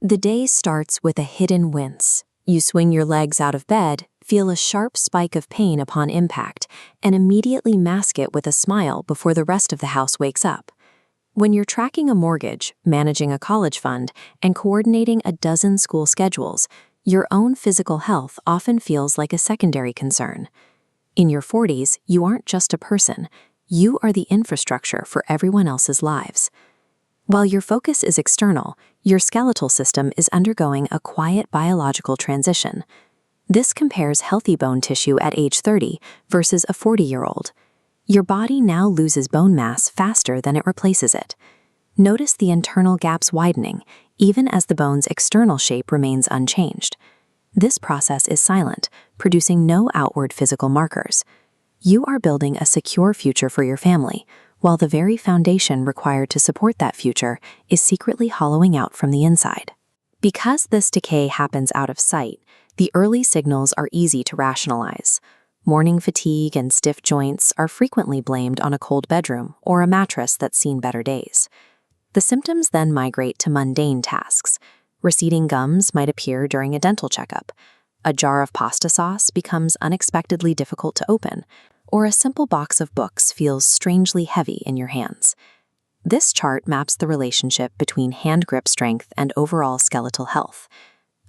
The day starts with a hidden wince. You swing your legs out of bed, feel a sharp spike of pain upon impact, and immediately mask it with a smile before the rest of the house wakes up. When you're tracking a mortgage, managing a college fund, and coordinating a dozen school schedules, your own physical health often feels like a secondary concern. In your 40s, you aren't just a person. You are the infrastructure for everyone else's lives. While your focus is external, your skeletal system is undergoing a quiet biological transition. This compares healthy bone tissue at age 30 versus a 40-year-old. Your body now loses bone mass faster than it replaces it. Notice the internal gaps widening, even as the bone's external shape remains unchanged. This process is silent, producing no outward physical markers. You are building a secure future for your family, while the very foundation required to support that future is secretly hollowing out from the inside. Because this decay happens out of sight, the early signals are easy to rationalize. Morning fatigue and stiff joints are frequently blamed on a cold bedroom or a mattress that's seen better days. The symptoms then migrate to mundane tasks. Receding gums might appear during a dental checkup. A jar of pasta sauce becomes unexpectedly difficult to open, or a simple box of books feels strangely heavy in your hands. This chart maps the relationship between hand grip strength and overall skeletal health.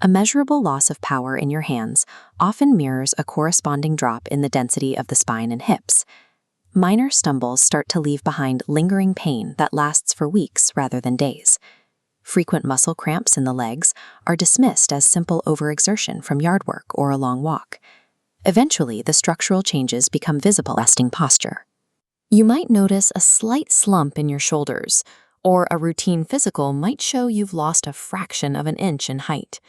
A measurable loss of power in your hands often mirrors a corresponding drop in the density of the spine and hips. Minor stumbles start to leave behind lingering pain that lasts for weeks rather than days. Frequent muscle cramps in the legs are dismissed as simple overexertion from yard work or a long walk. Eventually, the structural changes become visible, resting posture. You might notice a slight slump in your shoulders, or a routine physical might show you've lost a fraction of an inch in height.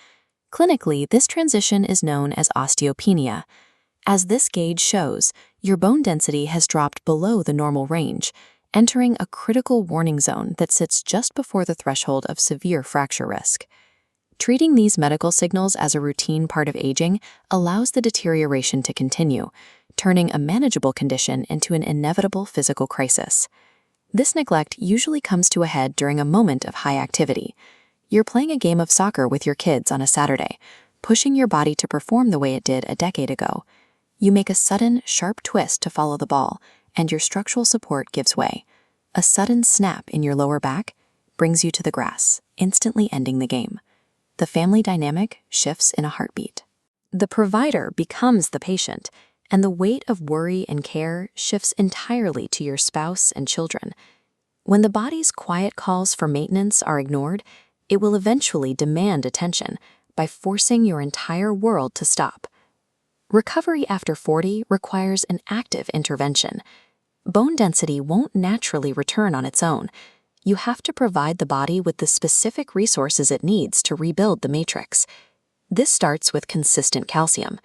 Clinically, this transition is known as osteopenia. As this gauge shows, your bone density has dropped below the normal range, entering a critical warning zone that sits just before the threshold of severe fracture risk. Treating these medical signals as a routine part of aging allows the deterioration to continue, turning a manageable condition into an inevitable physical crisis. This neglect usually comes to a head during a moment of high activity. You're playing a game of soccer with your kids on a Saturday, pushing your body to perform the way it did a decade ago. You make a sudden, sharp twist to follow the ball, and your structural support gives way. A sudden snap in your lower back brings you to the grass, instantly ending the game. The family dynamic shifts in a heartbeat. The provider becomes the patient, and the weight of worry and care shifts entirely to your spouse and children. When the body's quiet calls for maintenance are ignored, it will eventually demand attention by forcing your entire world to stop. Recovery after 40 requires an active intervention. Bone density won't naturally return on its own. You have to provide the body with the specific resources it needs to rebuild the matrix. This starts with consistent calcium.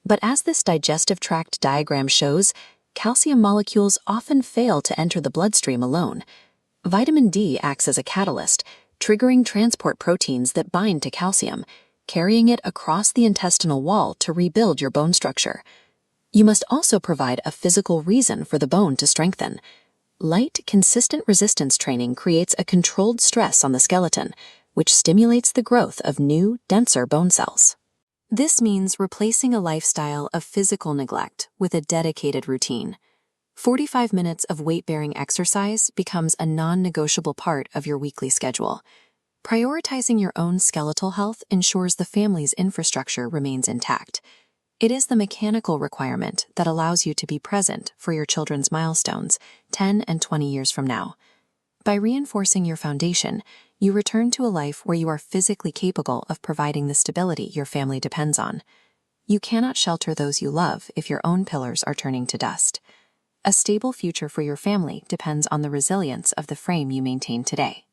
But as this digestive tract diagram shows, calcium molecules often fail to enter the bloodstream alone. Vitamin D acts as a catalyst, triggering transport proteins that bind to calcium, carrying it across the intestinal wall to rebuild your bone structure. You must also provide a physical reason for the bone to strengthen. Light, consistent resistance training creates a controlled stress on the skeleton, which stimulates the growth of new, denser bone cells. This means replacing a lifestyle of physical neglect with a dedicated routine. 45 minutes of weight-bearing exercise becomes a non-negotiable part of your weekly schedule. Prioritizing your own skeletal health ensures the family's infrastructure remains intact. It is the mechanical requirement that allows you to be present for your children's milestones 10 and 20 years from now. By reinforcing your foundation, you return to a life where you are physically capable of providing the stability your family depends on. You cannot shelter those you love if your own pillars are turning to dust. A stable future for your family depends on the resilience of the frame you maintain today.